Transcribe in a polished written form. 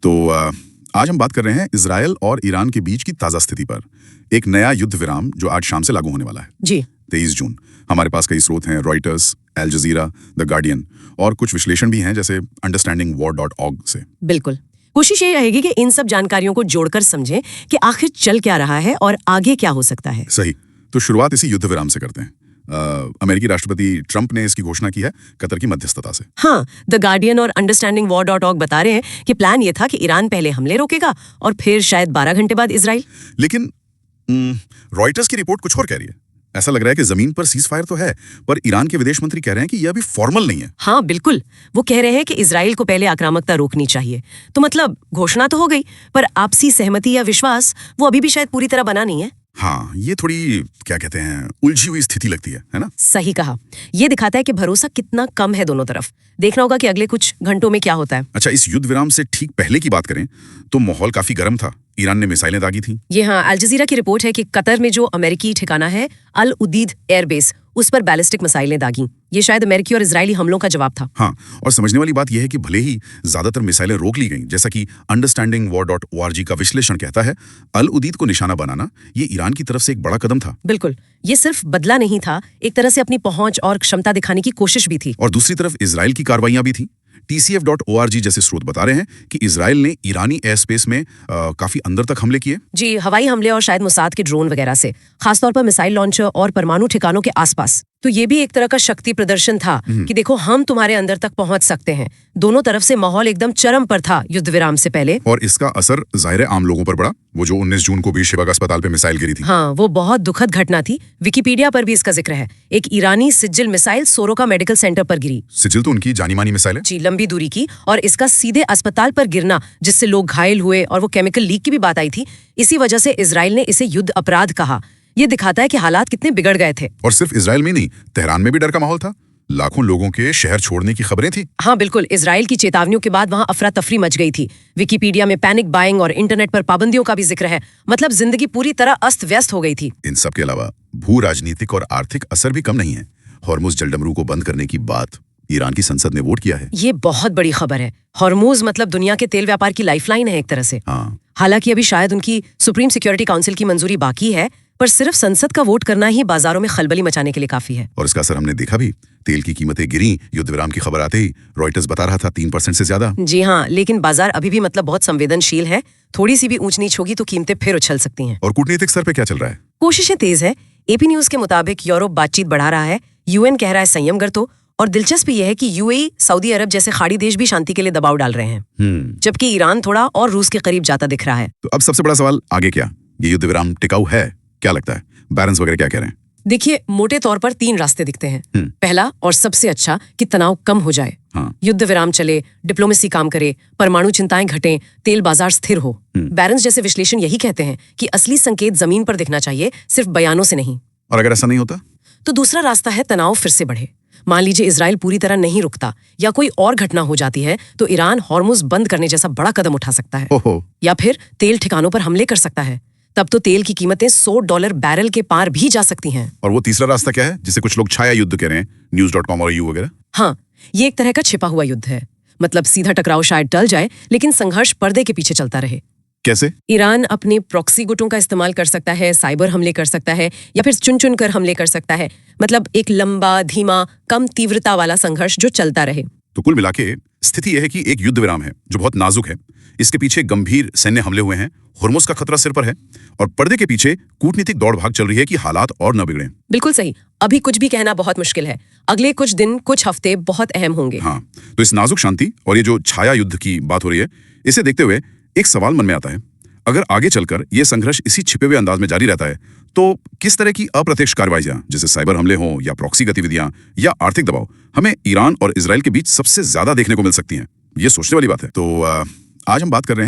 तो आज हम बात कर रहे हैं इजराइल और ईरान के बीच की ताज़ा स्थिति पर। एक नया युद्ध विराम जो आज शाम से लागू होने वाला है जी 23 जून। हमारे पास कई स्रोत हैं, Reuters, Al Jazeera, the Guardian और कुछ विश्लेषण भी हैं जैसे understandingwar.org से। बिल्कुल। कोशिश ये रहेगी कि इन सब जानकारियों को जोड़कर समझें कि आखिर चल क्या रहा है और आगे क्या हो सकता है। सही। तो शुरुआत इसी युद्ध विराम से करते हैं। अमेरिकी राष्ट्रपति ट्रंप ने इसकी घोषणा की है कतर की मध्यस्थता से। हाँ, द गार्डियन और understandingwar.org बता रहे हैं कि प्लान ये था कि ईरान पहले हमले रोकेगा और फिर शायद 12 घंटे बाद इजराइल। लेकिन रॉयटर्स की रिपोर्ट कुछ और कह रही है। ऐसा लग रहा है कि जमीन पर सीज फायर तो है, पर ईरान के विदेश मंत्री कह रहे हैं कि यह अभी फॉर्मल नहीं है। हाँ बिल्कुल, वो कह रहे हैं कि इजराइल को पहले आक्रामकता रोकनी चाहिए। तो मतलब घोषणा तो हो गई, पर आपसी सहमति या विश्वास वो अभी भी शायद पूरी तरह बना नहीं है। हाँ, ये थोड़ी क्या कहते हैं उलझी हुई स्थिति लगती है ना? सही कहा। ये दिखाता है कि भरोसा कितना कम है दोनों तरफ। देखना होगा कि अगले कुछ घंटों में क्या होता है। अच्छा, इस युद्ध विराम से ठीक पहले की बात करें तो माहौल काफी गर्म था। ईरान ने मिसाइलें दागी थी। ये हाँ, अल जजीरा की रिपोर्ट है कि कतर में जो अमेरिकी ठिकाना है अल उदीद एयरबेस, उस पर बैलिस्टिक मिसाइलें दागी। ये शायद अमेरिकी और इजरायली हमलों का जवाब था। हाँ, और समझने वाली बात यह है कि भले ही ज्यादातर मिसाइलें रोक ली गईं, जैसा कि understandingwar.org का विश्लेषण कहता है, अल उदीद को निशाना बनाना ये ईरान की तरफ से एक बड़ा कदम था। बिल्कुल, ये सिर्फ बदला नहीं था, एक तरह से अपनी पहुंच और क्षमता दिखाने की कोशिश भी थी। और दूसरी तरफ इजराइल की कार्रवाइयां भी थी। TCF.org जैसे स्रोत बता रहे हैं कि इजराइल ने ईरानी एयर स्पेस में काफी अंदर तक हमले किए। जी, हवाई हमले और शायद मोसाद के ड्रोन वगैरह से, खासतौर पर मिसाइल लॉन्चर और परमाणु ठिकानों के आसपास। तो ये भी एक तरह का शक्ति प्रदर्शन था कि देखो हम तुम्हारे अंदर तक पहुंच सकते हैं। दोनों तरफ से माहौल एकदम चरम पर था युद्ध विराम से पहले। और इसका असर जाहिर है आम लोगों पर पड़ा। वो जो 19 जून को बीरशेबा अस्पताल पे मिसाइल गिरी थी। हाँ, वो बहुत दुखद घटना थी। विकिपीडिया पर भी इसका जिक्र है। एक ईरानी सिजिल मिसाइल सोरोका मेडिकल सेंटर पर गिरी। सिजिल तो उनकी जानी मानी मिसाइल है। जी, लंबी दूरी की, और इसका सीधे अस्पताल पर गिरना जिससे लोग घायल हुए और वो केमिकल लीक की भी बात आई थी। इसी वजह से इजराइल ने इसे युद्ध अपराध कहा। ये दिखाता है कि हालात कितने बिगड़ गए थे। और सिर्फ इजराइल में नहीं, तेहरान में भी डर का माहौल था। लाखों लोगों के शहर छोड़ने की खबरें थी। हाँ बिल्कुल, इजराइल की चेतावनियों के बाद वहाँ अफरा तफरी मच गई थी। विकिपीडिया में पैनिक बाइंग और इंटरनेट पर पाबंदियों का भी जिक्र है। मतलब जिंदगी पूरी तरह अस्त व्यस्त हो गई थी। इन सब के अलावा भू राजनीतिक और आर्थिक असर भी कम नहीं है। हॉर्मुज जलडमरू को बंद करने की बात ईरान की संसद ने वोट किया है। ये बहुत बड़ी खबर है। हॉर्मुज मतलब दुनिया के तेल व्यापार की लाइफलाइन है एक तरह से। हाँ। हालांकि अभी शायद उनकी सुप्रीम सिक्योरिटी काउंसिल की मंजूरी बाकी है, पर सिर्फ संसद का वोट करना ही बाजारों में खलबली मचाने के लिए काफी है। और इसका असर हमने देखा भी। तेल की कीमतें गिरी युद्ध विराम की खबर आते ही। रॉयटर्स बता रहा था 3% से ज्यादा। जी हाँ, लेकिन बाजार अभी भी मतलब बहुत संवेदनशील है। थोड़ी सी भी ऊंच नीच होगी तो कीमतें फिर उछल सकती हैं। और कूटनीतिक स्तर पे क्या चल रहा है? कोशिशें तेज है। एपी न्यूज के मुताबिक यूरोप बातचीत बढ़ा रहा है, यूएन कह रहा है संयम बरतो, और दिलचस्प यह है कि यूएई, सऊदी अरब जैसे खाड़ी देश भी शांति के लिए दबाव डाल रहे हैं। जबकि ईरान थोड़ा और रूस के करीब जाता दिख रहा है। तो अब सबसे बड़ा सवाल आगे क्या? ये युद्ध विराम टिकाऊ है? क्या लगता है? बैरन्स वगैरह क्या कह रहे हैं? देखिए, मोटे तौर पर 3 रास्ते दिखते हैं। पहला और सबसे अच्छा कि तनाव कम हो जाए। हाँ। युद्ध विराम चले, डिप्लोमेसी काम करे, परमाणु चिंताएं घटें, तेल बाजार स्थिर हो। बैरन्स जैसे विश्लेषण यही कहते हैं कि असली संकेत जमीन पर दिखना चाहिए, सिर्फ बयानों से नहीं। और अगर ऐसा नहीं होता तो दूसरा रास्ता है तनाव फिर से बढ़े। मान लीजिए इजराइल पूरी तरह नहीं रुकता या कोई और घटना हो जाती है, तो ईरान हॉर्मुज बंद करने जैसा बड़ा कदम उठा सकता है। ओहो। या फिर तेल ठिकानों पर हमले कर सकता है। तब तो तेल की कीमतें $100 बैरल के पार भी जा सकती हैं। और वो तीसरा रास्ता क्या है जिसे कुछ लोग छाया युद्ध कह रहे हैं, news.com और EU वगैरह? हाँ, ये एक तरह का छिपा हुआ युद्ध है। मतलब सीधा टकराव शायद टल जाए, लेकिन संघर्ष पर्दे के पीछे चलता रहे। कैसे? ईरान अपने प्रॉक्सी गुटों का इस्तेमाल कर सकता है, साइबर हमले कर सकता है, या फिर चुन चुन कर हमले कर सकता है। मतलब एक लंबा, धीमा, कम तीव्रता वाला संघर्ष जो चलता रहे। तो कुल मिला के स्थिति यह है कि एक युद्ध विराम है जो बहुत नाजुक है। इसके पीछे गंभीर सैन्य हमले हुए हैं, हॉर्मुज का खतरा सिर पर है, और पर्दे के पीछे कूटनीतिक दौड़ भाग चल रही है कि हालात और न बिगड़ें। बिल्कुल सही। अभी कुछ भी कहना बहुत मुश्किल है। अगले कुछ दिन, कुछ हफ्ते बहुत अहम होंगे। हाँ, तो इस नाजुक शांति और ये जो छाया युद्ध की बात हो रही है, इसे देखते हुए एक सवाल मन में आता है। अगर आगे चलकर ये संघर्ष इसी छिपे हुए अंदाज में जारी रहता है, तो किस तरह की अप्रत्यक्ष कार्रवाइयां, जैसे साइबर हमले हों या प्रॉक्सी गतिविधियां या आर्थिक दबाव, हमें ईरान और इजराइल के बीच सबसे ज्यादा देखने को मिल सकती हैं? ये सोचने वाली बात है। तो आज हम बात कर रहे हैं